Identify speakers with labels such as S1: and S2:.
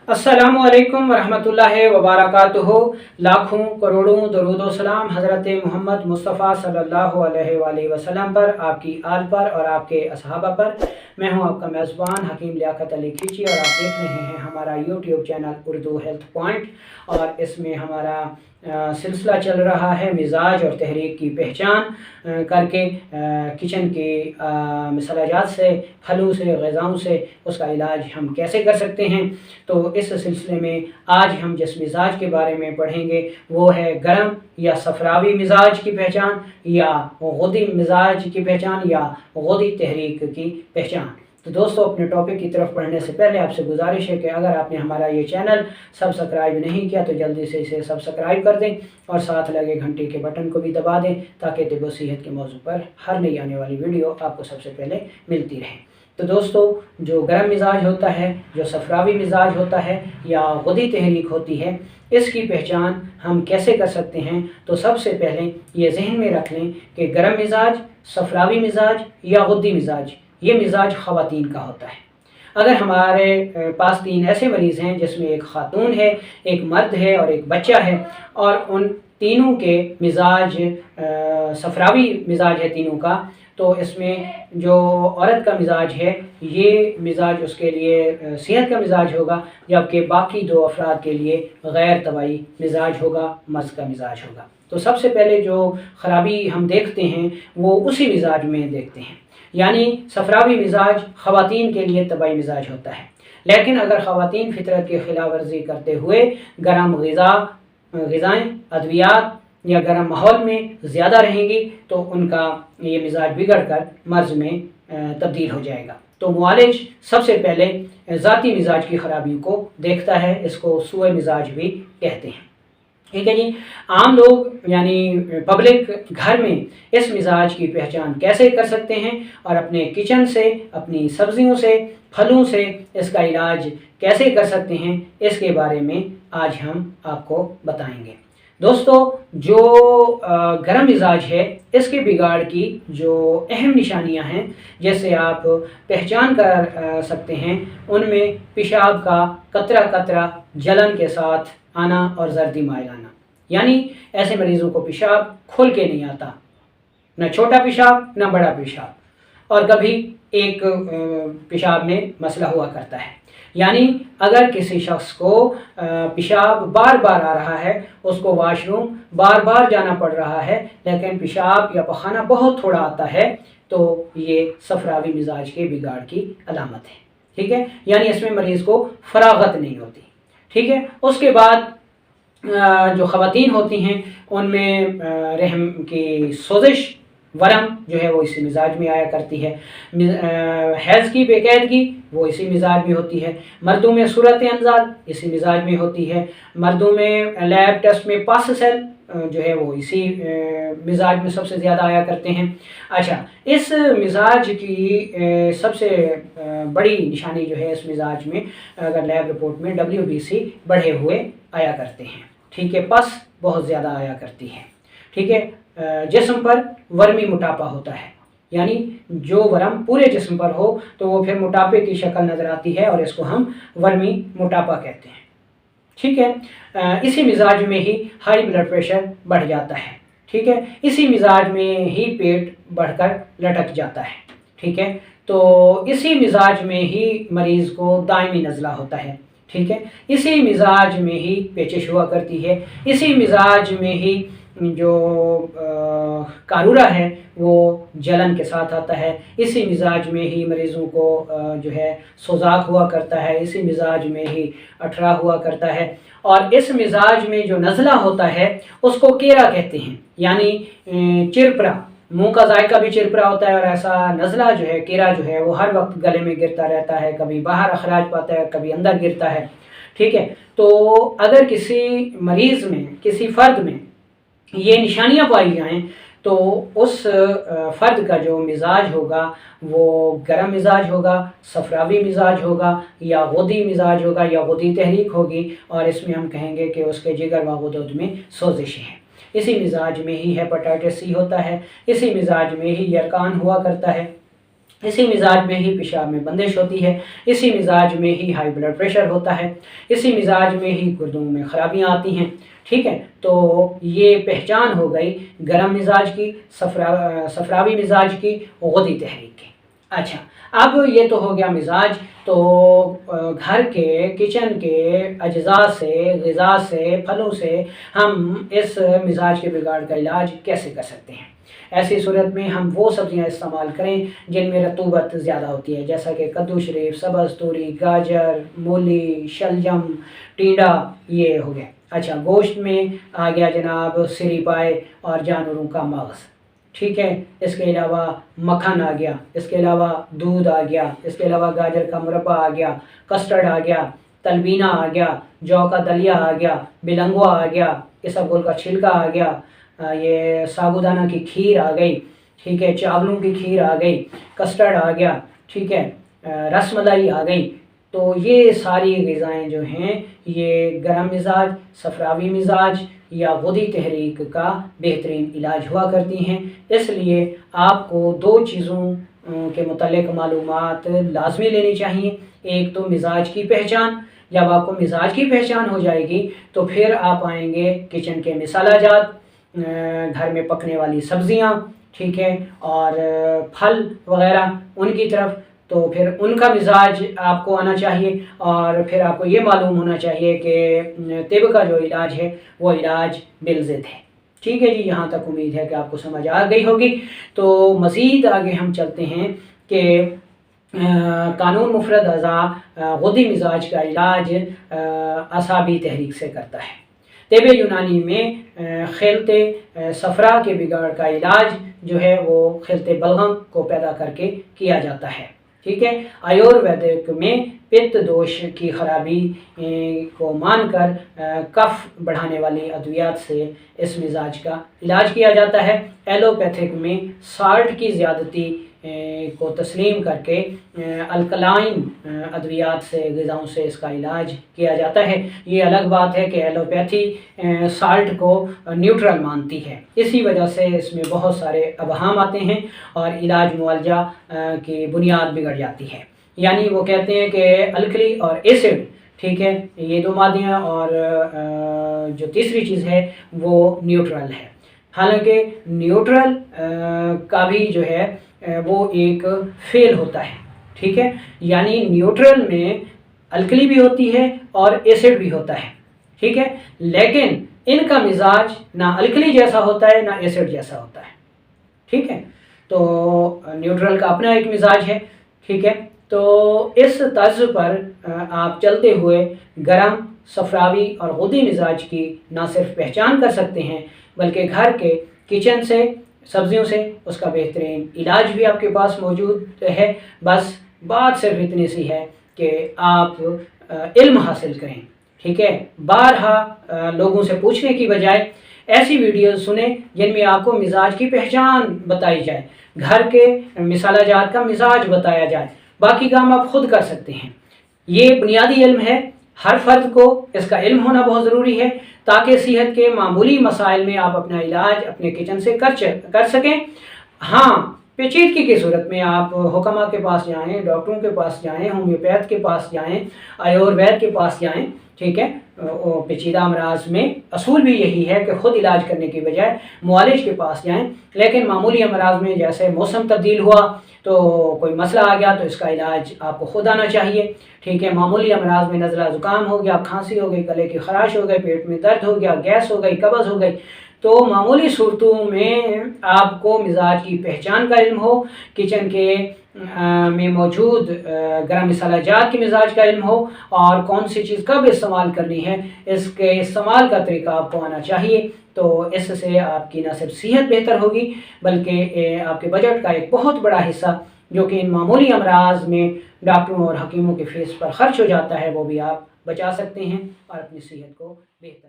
S1: अस्सलामु अलैकुम वरहमतुल्लाहि वबरकातुहू। लाखों करोड़ों दरूद व सलाम हज़रत मोहम्मद मुस्तफ़ा सल्लल्लाहु अलैहि वसल्लम पर, आपकी आल पर और आपके असहाबा पर। मैं हूं आपका मेज़बान हकीम लियाकत अली खींची और आप देख रहे हैं हमारा YouTube channel Urdu health point. और इसमें हमारा सिलसिला चल रहा है मिजाज और तहरीक की पहचान करके किचन के मसालाजात से, फलों से, ग़िज़ाओं से उसका इलाज हम कैसे कर सकते हैं। तो इस सिलसिले में आज हम जिस मिजाज के बारे में पढ़ेंगे वो है गर्म या सफरावी मिजाज की पहचान, या गुदी मिजाज की पहचान, या गुदी तहरीक की पहचान। तो दोस्तों, अपने टॉपिक की तरफ पढ़ने से पहले आपसे गुजारिश है कि अगर आपने हमारा ये चैनल सब्सक्राइब नहीं किया तो जल्दी से इसे सब्सक्राइब कर दें और साथ लगे घंटे के बटन को भी दबा दें ताकि तिब सेहत के मौजू पर हर नई आने वाली वीडियो आपको सबसे पहले मिलती रहे। तो दोस्तों, जो गर्म मिजाज होता है, जो सफरावी मिजाज होता है या गुदी तहरीक होती है, इसकी पहचान हम कैसे कर सकते हैं। तो सबसे पहले ये जहन में रख लें कि गर्म मिजाज, सफरावी मिजाज या गुदी मिजाज, ये मिजाज ख़वातीन का होता है। अगर हमारे पास तीन ऐसे मरीज़ हैं जिसमें एक ख़ातून है, एक मर्द है और एक बच्चा है, और उन तीनों के मिजाज सफरावी मिजाज है तीनों का, तो इसमें जो औरत का मिजाज है ये मिजाज उसके लिए सेहत का मिजाज होगा, जबकि बाकी दो अफराद के लिए गैर तबाई मिजाज होगा, मर्ज़ का मिजाज होगा। तो सबसे पहले जो ख़राबी हम देखते हैं वो उसी मिजाज में देखते हैं, यानी सफरावी मिजाज ख़वातीन के लिए तबाई मिजाज होता है। लेकिन अगर ख़वातीन फितरत की खिलाफ वर्जी करते हुए गर्म ग़िज़ाएँ, अद्वियात या गर्म माहौल में ज़्यादा रहेंगी तो उनका ये मिजाज बिगड़ कर मर्ज़ में तब्दील हो जाएगा। तो मुआलिज सबसे पहले ज़ाती मिजाज की ख़राबियों को देखता है, इसको सूए मिजाज भी कहते हैं। ठीक है जी। आम लोग यानी पब्लिक घर में इस मिजाज की पहचान कैसे कर सकते हैं और अपने किचन से, अपनी सब्जियों से, फलों से इसका इलाज कैसे कर सकते हैं, इसके बारे में आज हम आपको बताएंगे। दोस्तों, जो गर्म मिजाज है इसके बिगाड़ की जो अहम निशानियां हैं, जैसे आप पहचान कर सकते हैं, उनमें पेशाब का कतरा कतरा जलन के साथ आना और जर्दी माइल आना, यानी ऐसे मरीज़ों को पेशाब खुल के नहीं आता, न छोटा पेशाब न बड़ा पेशाब, और कभी एक पेशाब में मसला हुआ करता है। यानी अगर किसी शख्स को पेशाब बार बार आ रहा है, उसको वाशरूम बार बार जाना पड़ रहा है, लेकिन पेशाब या पखाना बहुत थोड़ा आता है, तो ये सफरावी मिजाज के बिगाड़ की अलामत है। ठीक है, यानी इसमें मरीज़ को फरागत नहीं होती। ठीक है, उसके बाद जो ख़वातीन होती हैं उनमें रहम की सोजिश, वरम जो है वो इसी मिजाज में आया करती है। हैज़ की बेकायदगी वो इसी मिजाज में होती है। मर्दों में सूरत अंजाल इसी मिजाज में होती है। मर्दों में लैब टेस्ट में पास सेल जो है वो इसी मिजाज में सबसे ज़्यादा आया करते हैं। अच्छा, इस मिजाज की सबसे बड़ी निशानी जो है इस मिजाज में, अगर लैब रिपोर्ट में WBC बढ़े हुए आया करते हैं। ठीक है, पस बहुत ज़्यादा आया करती है। ठीक है, जिस्म पर वर्मी मोटापा होता है, यानी जो वरम पूरे जिस्म पर हो तो वो फिर मोटापे की शक्ल नज़र आती है और इसको हम वर्मी मोटापा कहते हैं। ठीक है, इसी मिजाज में ही हाई ब्लड प्रेशर बढ़ जाता है। ठीक है, इसी मिजाज में ही पेट बढ़कर लटक जाता है। ठीक है, तो इसी मिजाज में ही मरीज़ को दायमी नज़ला होता है। ठीक है, इसी मिजाज में ही पेचिश हुआ करती है। इसी मिजाज में ही जो कारूरा है वो जलन के साथ आता है। इसी मिजाज में ही मरीज़ों को जो है सोजाक हुआ करता है। इसी मिजाज में ही अठरा हुआ करता है। और इस मिजाज में जो नज़ला होता है उसको केरा कहते हैं, यानी चिरपरा, मुंह का जायका भी चिरपरा होता है। और ऐसा नज़ला जो है, केरा जो है, वो हर वक्त गले में गिरता रहता है, कभी बाहर अखराज पाता है, कभी अंदर गिरता है। ठीक है, तो अगर किसी मरीज़ में, किसी फ़र्द में ये निशानियां पाई जाएं तो उस फ़र्द का जो मिजाज होगा वो गर्म मिजाज होगा, सफरावी मिजाज होगा, या गुदी मिजाज होगा, या गुदी तहरीक होगी। और इसमें हम कहेंगे कि उसके जिगर व गुदद में सोजिश है। इसी मिजाज में ही हेपेटाइटिस C होता है। इसी मिजाज में ही यरकान हुआ करता है। इसी मिजाज में ही पेशाब में बंदिश होती है, इसी मिजाज में ही हाई ब्लड प्रेशर होता है, इसी मिजाज में ही गुर्दों में ख़राबियाँ आती हैं। ठीक है, तो ये पहचान हो गई गर्म मिजाज की, सफरावी मिजाज की, गदी तहरीक की। अच्छा, अब ये तो हो गया मिजाज। तो घर के किचन के अज्जा से, ग़िज़ा से, फलों से हम इस मिजाज के बिगाड़ का इलाज कैसे कर सकते हैं? ऐसी सूरत में हम वो सब्ज़ियाँ इस्तेमाल करें जिनमें रतूबत ज़्यादा होती है, जैसा कि कद्दू शरीफ, सब्ज़ तूरी, गाजर, मूली, शलजम, टींडा, ये हो गया। अच्छा, गोश्त में आ गया जनाब सिरी पाए और जानवरों का मग़ज़। ठीक है, इसके अलावा मक्खन आ गया, इसके अलावा दूध आ गया, इसके अलावा गाजर का मुरब्बा आ गया, कस्टर्ड आ गया, तलबीना आ गया, जौ का दलिया आ गया, बिलंगवा आ गया, इसबगोल का छिलका आ गया, ये साबूदाना की खीर आ गई। ठीक है, चावलों की खीर आ गई, कस्टर्ड आ गया। ठीक है, रसमलाई आ गई। तो ये सारी ग़िज़ाएँ जो हैं ये गर्म मिजाज, सफरावी मिजाज या गदी तहरीक का बेहतरीन इलाज हुआ करती हैं। इसलिए आपको दो चीज़ों के मुतल्लिक़ मालूमात लाज़मी लेनी चाहिए। एक तो मिजाज की पहचान, जब आपको मिजाज की पहचान हो जाएगी तो फिर आप आएंगे किचन के मसाला जात, घर में पकने वाली सब्ज़ियाँ, ठीक है, और फल वग़ैरह उनकी तरफ। तो फिर उनका मिजाज आपको आना चाहिए और फिर आपको ये मालूम होना चाहिए कि तिब का जो इलाज है वो इलाज बिलज़िद है। ठीक है जी, यहाँ तक उम्मीद है कि आपको समझ आ गई होगी। तो मज़ीद आगे हम चलते हैं कि कानून मुफरद अज़ा गदी मिजाज का इलाज असाबी तहरीक से करता है। तिब यूनानी में खिलते सफरा के बिगाड़ का इलाज जो है वो खिलते बलगम को पैदा करके किया जाता है। ठीक है, आयुर्वेदिक में पित्त दोष की खराबी को मानकर कफ बढ़ाने वाली अद्वियात से इस मिजाज का इलाज किया जाता है। एलोपैथिक में साल्ट की ज़्यादती को तस्लीम करके अल्कलाइन अद्वियात से, ग़िज़ाओं से इसका इलाज किया जाता है। ये अलग बात है कि एलोपैथी साल्ट को न्यूट्रल मानती है, इसी वजह से इसमें बहुत सारे अबहाम आते हैं और इलाज मुआलजा की बुनियाद बिगड़ जाती है। यानी वो कहते हैं कि अल्कली और एसिड, ठीक है, ये दो मादे हैं और जो तीसरी चीज़ है वो न्यूट्रल है। हालांकि न्यूट्रल का भी जो है वो एक फेल होता है। ठीक है, यानी न्यूट्रल में अल्कली भी होती है और एसिड भी होता है। ठीक है, लेकिन इनका मिजाज ना अल्कली जैसा होता है ना एसिड जैसा होता है। ठीक है, तो न्यूट्रल का अपना एक मिजाज है। ठीक है, तो इस तर्ज पर आप चलते हुए गरम, सफरावी और गदी मिजाज की ना सिर्फ पहचान कर सकते हैं बल्कि घर के किचन से, सब्जियों से उसका बेहतरीन इलाज भी आपके पास मौजूद है। बस बात सिर्फ इतनी सी है कि आप इल्म हासिल करें। ठीक है, बारहा लोगों से पूछने की बजाय ऐसी वीडियो सुने जिनमें आपको मिजाज की पहचान बताई जाए, घर के मिसाला जात का मिजाज बताया जाए, बाकी काम आप खुद कर सकते हैं। ये बुनियादी इल्म है, हर फर्द को इसका इल्म होना बहुत ज़रूरी है ताकि सेहत के मामूली मसाइल में आप अपना इलाज अपने किचन से कर सकें। हाँ, पेचीदगी की सूरत में आप हुक्मा के पास जाएं, डॉक्टरों के पास जाएं, होम्योपैथ के पास जाएं, आयुर्वेद के पास जाएं। ठीक है, पेचीदा अमराज में असूल भी यही है कि ख़ुद इलाज करने की बजाय मुआलिज के पास जाएं। लेकिन मामूली अमराज में जैसे मौसम तब्दील हुआ तो कोई मसला आ गया तो इसका इलाज आपको खुद आना चाहिए। ठीक है, मामूली अमराज में नज़ला ज़ुकाम हो गया, खांसी हो गई, गले की खराश हो गई, पेट में दर्द हो गया, गैस हो गई, कब्ज़ हो गई, तो मामूली सूरतों में आपको मिजाज की पहचान का इल्म हो, किचन के में मौजूद गरम मसाला जात के मिजाज का इल्म हो और कौन सी चीज़ कब इस्तेमाल करनी है इसके इस्तेमाल का तरीका आपको आना चाहिए। तो इससे आपकी न सिर्फ सेहत बेहतर होगी बल्कि आपके बजट का एक बहुत बड़ा हिस्सा जो कि इन मामूली अमराज में डॉक्टरों और हकीमों की फीस पर खर्च हो जाता है वो भी आप बचा सकते हैं और अपनी सेहत को बेहतर